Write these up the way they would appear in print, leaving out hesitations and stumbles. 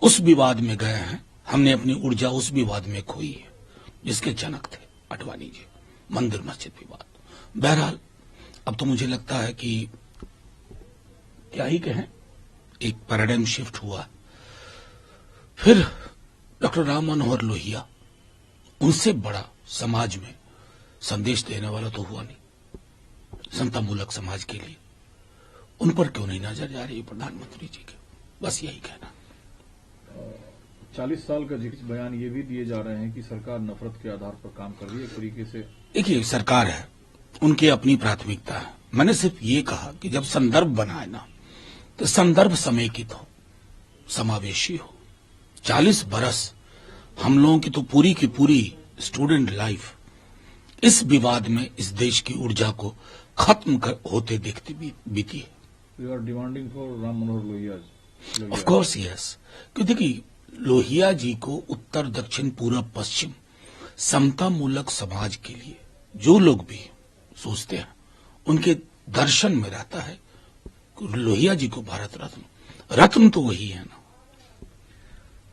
उस विवाद में गए हैं। हमने अपनी ऊर्जा उस विवाद में खोई है जिसके जनक थे अडवाणी जी, मंदिर मस्जिद विवाद। बहरहाल अब तो मुझे लगता है कि क्या ही कहें, एक पैराडाइम शिफ्ट हुआ। फिर डॉक्टर राम मनोहर लोहिया, उनसे बड़ा समाज में संदेश देने वाला तो हुआ नहीं समतामूलक समाज के लिए। उन पर क्यों नहीं नजर जा रही प्रधानमंत्री जी की, बस यही कहना। 40 साल का जिक्र बयान ये भी दिए जा रहे हैं कि सरकार नफरत के आधार पर काम कर रही है एक तरीके से। देखिए, सरकार है, उनकी अपनी प्राथमिकता है। मैंने सिर्फ ये कहा कि जब संदर्भ बनाए ना तो संदर्भ समेकित हो, समावेशी हो। 40 बरस हम लोगों की तो पूरी की पूरी स्टूडेंट लाइफ इस विवाद में इस देश की ऊर्जा को खत्म होते देखती बीती है। We are demanding for Ram Manohar Lohia. Of course yes, क्योंकि देखिए लोहिया जी को उत्तर दक्षिण पूरब पश्चिम समतामूलक समाज के लिए जो लोग भी सोचते हैं उनके दर्शन में रहता है लोहिया जी को भारत रत्न तो वही है ना।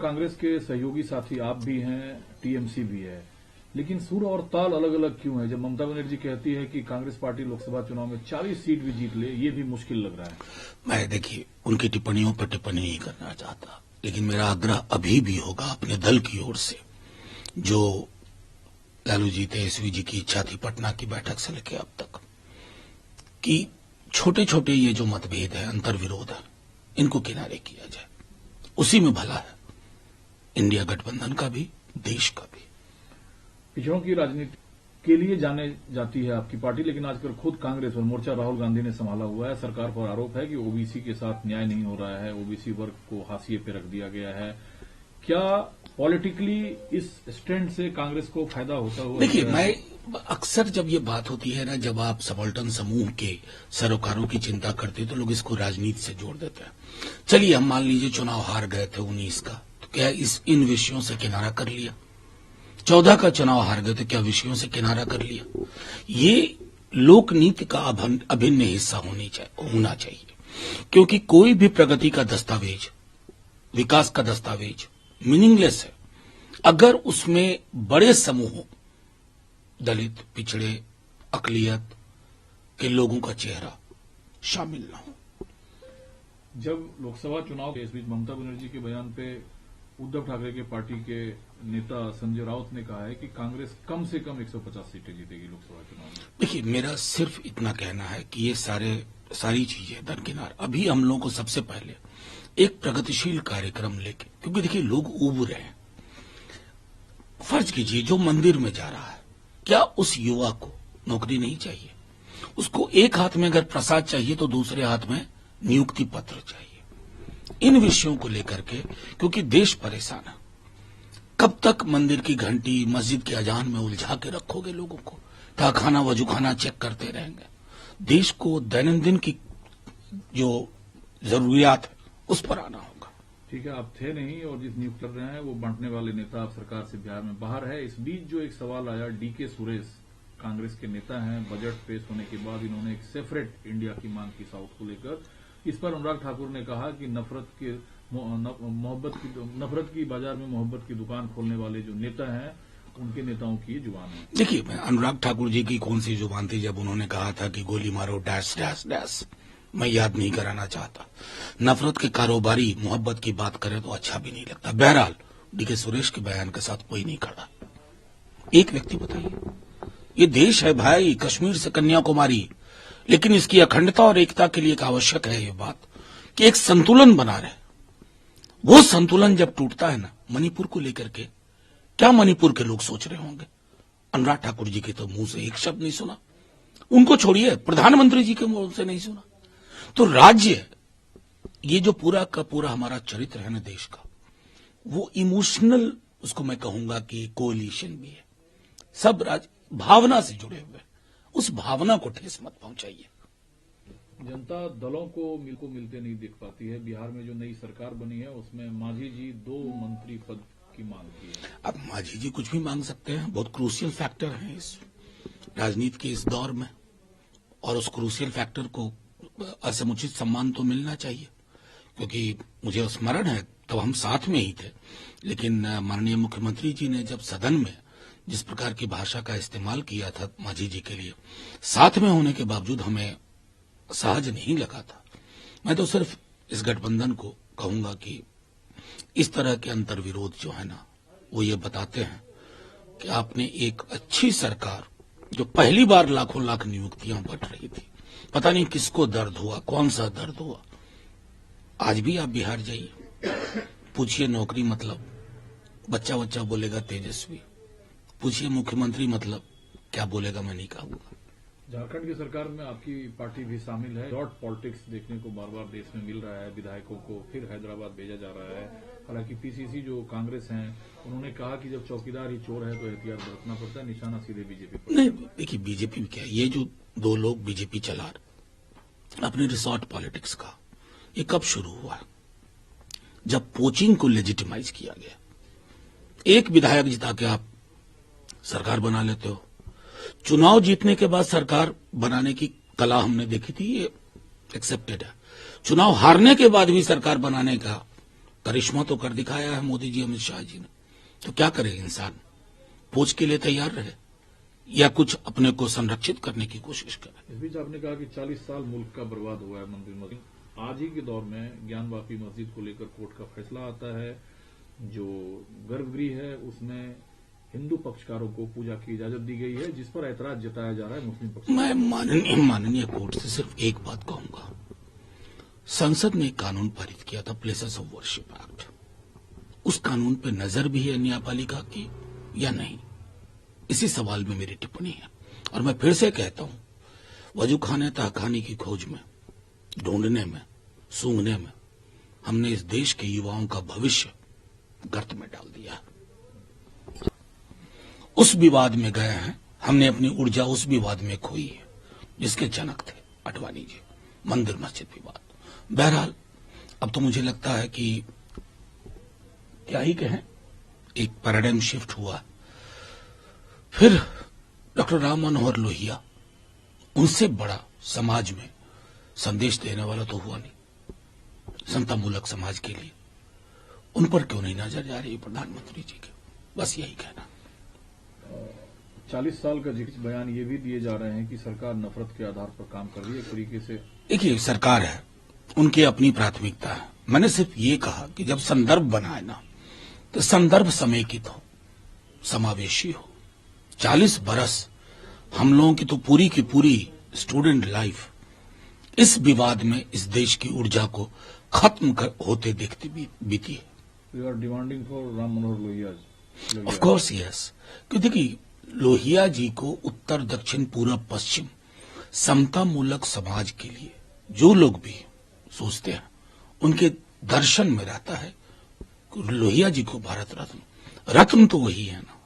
कांग्रेस के सहयोगी साथी आप भी हैं, टीएमसी भी है, लेकिन सुर और ताल अलग अलग क्यों है? जब ममता बनर्जी कहती है कि कांग्रेस पार्टी लोकसभा चुनाव में 40 सीट भी जीत ले, ये भी मुश्किल लग रहा है। मैं देखिए उनकी टिप्पणियों पर टिप्पणी नहीं करना चाहता, लेकिन मेरा आग्रह अभी भी होगा अपने दल की ओर से, जो लालू जी तेजस्वी जी की इच्छा थी पटना की बैठक से लेकर अब तक, कि छोटे छोटे ये जो मतभेद है, अंतर्विरोध है, इनको किनारे किया जाए। उसी में भला है इंडिया गठबंधन का भी, देश का भी। पिछड़ों की राजनीति के लिए जाने जाती है आपकी पार्टी, लेकिन आजकल खुद कांग्रेस और मोर्चा राहुल गांधी ने संभाला हुआ है। सरकार पर आरोप है कि ओबीसी के साथ न्याय नहीं हो रहा है, ओबीसी वर्ग को हाशिए पे रख दिया गया है। क्या पॉलिटिकली इस स्टैंड से कांग्रेस को फायदा होता हुआ? देखिए, मैं अक्सर जब ये बात होती है ना, जब आप सबॉल्टन समूह के सरोकारों की चिंता करते तो लोग इसको राजनीति से जोड़ देते हैं। चलिए हम मान लीजिए चुनाव हार गए थे 19 का, तो क्या इन विषयों से किनारा कर लिया? 14 का चुनाव हार गए थे, क्या विषयों से किनारा कर लिया? ये लोकनीति का अभिन्न हिस्सा होना चाहिए, क्योंकि कोई भी प्रगति का दस्तावेज, विकास का दस्तावेज मीनिंगलेस है अगर उसमें बड़े समूहों, दलित, पिछड़े, अकलियत के लोगों का चेहरा शामिल न हो। जब लोकसभा चुनाव के इस बीच ममता बनर्जी के बयान पे उद्धव ठाकरे के पार्टी के नेता संजय राउत ने कहा है कि कांग्रेस कम से कम 150 सीटें जीतेगी लोकसभा चुनाव में। देखिए, मेरा सिर्फ इतना कहना है कि ये सारी चीजें दरकिनार, अभी हम लोगों को सबसे पहले एक प्रगतिशील कार्यक्रम लेके, क्योंकि देखिए लोग उब रहे हैं। फर्ज कीजिए जो मंदिर में जा रहा है, क्या उस युवा को नौकरी नहीं चाहिए? उसको एक हाथ में अगर प्रसाद चाहिए तो दूसरे हाथ में नियुक्ति पत्र चाहिए। इन विषयों को लेकर के, क्योंकि देश परेशान है। कब तक मंदिर की घंटी, मस्जिद के अजान में उलझा के रखोगे लोगों को? ताखाना वजूखाना चेक करते रहेंगे? देश को दैनंदिन की जो जरूरियात है उस पर आना होगा। ठीक है, आप थे नहीं और जिस नियुक्त कर रहे हैं वो बांटने वाले नेता आप सरकार से बिहार में बाहर है। इस बीच जो एक सवाल आया, डीके सुरेश कांग्रेस के नेता हैं, बजट पेश होने के बाद इन्होंने एक सेपरेट इंडिया की मांग की साउथ को लेकर। इस पर अनुराग ठाकुर ने कहा कि नफरत की बाजार में मोहब्बत की दुकान खोलने वाले जो नेता हैं उनके नेताओं की जुबान है। देखिए, अनुराग ठाकुर जी की कौन सी जुबान थी जब उन्होंने कहा था कि गोली मारो डैश डैश डैश? मैं याद नहीं कराना चाहता। नफरत के कारोबारी मोहब्बत की बात करें तो अच्छा भी नहीं लगता। बहरहाल डीके सुरेश के बयान के साथ कोई नहीं खड़ा। एक व्यक्ति बताइए, ये देश है भाई, कश्मीर से कन्याकुमारी, लेकिन इसकी अखंडता और एकता के लिए एक आवश्यक है ये बात कि एक संतुलन बना रहे। वो संतुलन जब टूटता है ना, मणिपुर को लेकर के, क्या मणिपुर के लोग सोच रहे होंगे? अनुराग ठाकुर जी के तो मुंह से एक शब्द नहीं सुना, उनको छोड़िए प्रधानमंत्री जी के मुंह से नहीं सुना। तो राज्य, ये जो पूरा का पूरा हमारा चरित्र है ना देश का, वो इमोशनल, उसको मैं कहूंगा कि कोलिशन भी है। सब राज्य भावना से जुड़े हुए, उस भावना को ठेस मत पहुंचाइए। जनता दलों को मिलते नहीं देख पाती है। बिहार में जो नई सरकार बनी है उसमें मांझी जी 2 मंत्री पद की मांग की है। अब मांझी जी कुछ भी मांग सकते हैं, बहुत क्रूशियल फैक्टर है इस राजनीति के इस दौर में, और उस क्रूशियल फैक्टर को असमुचित सम्मान तो मिलना चाहिए, क्योंकि मुझे स्मरण है तब हम साथ में ही थे, लेकिन माननीय मुख्यमंत्री जी ने जब सदन में जिस प्रकार की भाषा का इस्तेमाल किया था मांझी जी के लिए, साथ में होने के बावजूद हमें सहज नहीं लगा था। मैं तो सिर्फ इस गठबंधन को कहूंगा कि इस तरह के अंतर्विरोध जो है ना, वो ये बताते हैं कि आपने एक अच्छी सरकार, जो पहली बार लाखों लाख नियुक्तियां बट रही थी, पता नहीं किसको दर्द हुआ, कौन सा दर्द हुआ। आज भी आप बिहार जाइए, पूछिए नौकरी मतलब, बच्चा बच्चा बोलेगा तेजस्वी। पूछिए मुख्यमंत्री मतलब, क्या बोलेगा मैं नहीं कहूंगा। झारखंड की सरकार में आपकी पार्टी भी शामिल है। डॉट पॉलिटिक्स देखने को बार बार देश में मिल रहा है। विधायकों को फिर हैदराबाद भेजा जा रहा है। हालांकि पीसीसी जो कांग्रेस हैं, उन्होंने कहा कि जब चौकीदार ही चोर है तो एहतियात बरतना पड़ता है, निशाना सीधे बीजेपी पर। नहीं, देखिए बीजेपी में क्या है, ये जो दो लोग बीजेपी चला रहे अपने रिसोर्ट पॉलिटिक्स का, ये कब शुरू हुआ? जब पोचिंग को लेजिटिमाइज किया गया। एक विधायक जिता के आप सरकार बना लेते हो। चुनाव जीतने के बाद सरकार बनाने की कला हमने देखी थी, ये एक्सेप्टेड है। चुनाव हारने के बाद भी सरकार बनाने का करिश्मा तो कर दिखाया है मोदी जी, अमित शाह जी ने। तो क्या करे इंसान? पोच के लिए तैयार रहे या कुछ अपने को संरक्षित करने की कोशिश करे? इस बीच आपने कहा कि 40 साल मुल्क का बर्बाद हुआ है मंदिर मस्जिद। आज ही के दौर में ज्ञानवापी मस्जिद को लेकर कोर्ट का फैसला आता है। जो गर्भगृह है उसमें हिंदू पक्षकारों को पूजा की इजाजत दी गई है, जिस पर ऐतराज जताया जा रहा है मुस्लिम पक्ष। मैं माननीय कोर्ट से सिर्फ एक बात कहूंगा, संसद ने एक कानून पारित किया था, प्लेसेस ऑफ वर्शिप एक्ट। उस कानून पे नजर भी है न्यायपालिका की या नहीं, इसी सवाल में मेरी टिप्पणी है। और मैं फिर से कहता हूं, वजू खाने तहखाने की खोज में, ढूंढने में, सूंघने में हमने इस देश के युवाओं का भविष्य गर्त में डाल दिया। उस विवाद में गए हैं, हमने अपनी ऊर्जा उस विवाद में खोई है जिसके जनक थे अडवाणी जी, मंदिर मस्जिद विवाद। बहरहाल अब तो मुझे लगता है कि क्या ही कहें, एक पैराडाइम शिफ्ट हुआ। फिर डॉक्टर राम मनोहर लोहिया, उनसे बड़ा समाज में संदेश देने वाला तो हुआ नहीं समतामूलक समाज के लिए। उन पर क्यों नहीं नजर जा रही प्रधानमंत्री जी की? बस यही कहना। 40 साल का जिक्र बयान ये भी दिए जा रहे हैं कि सरकार नफरत के आधार पर काम कर रही है एक तरीके से। देखिए सरकार है, उनकी अपनी प्राथमिकता है। मैंने सिर्फ ये कहा कि जब संदर्भ बनाए ना, तो संदर्भ समेकित हो, समावेशी हो। 40 बरस हम लोगों की तो पूरी की पूरी स्टूडेंट लाइफ इस विवाद में इस देश की ऊर्जा को खत्म होते देखती बीती है। We are demanding for Ram Manohar Lohia. Of course yes, क्योंकि देखिए लोहिया जी को उत्तर दक्षिण पूरब पश्चिम समतामूलक समाज के लिए जो लोग भी सोचते हैं, उनके दर्शन में रहता है लोहिया जी को भारत रत्न। रत्न तो वही है ना।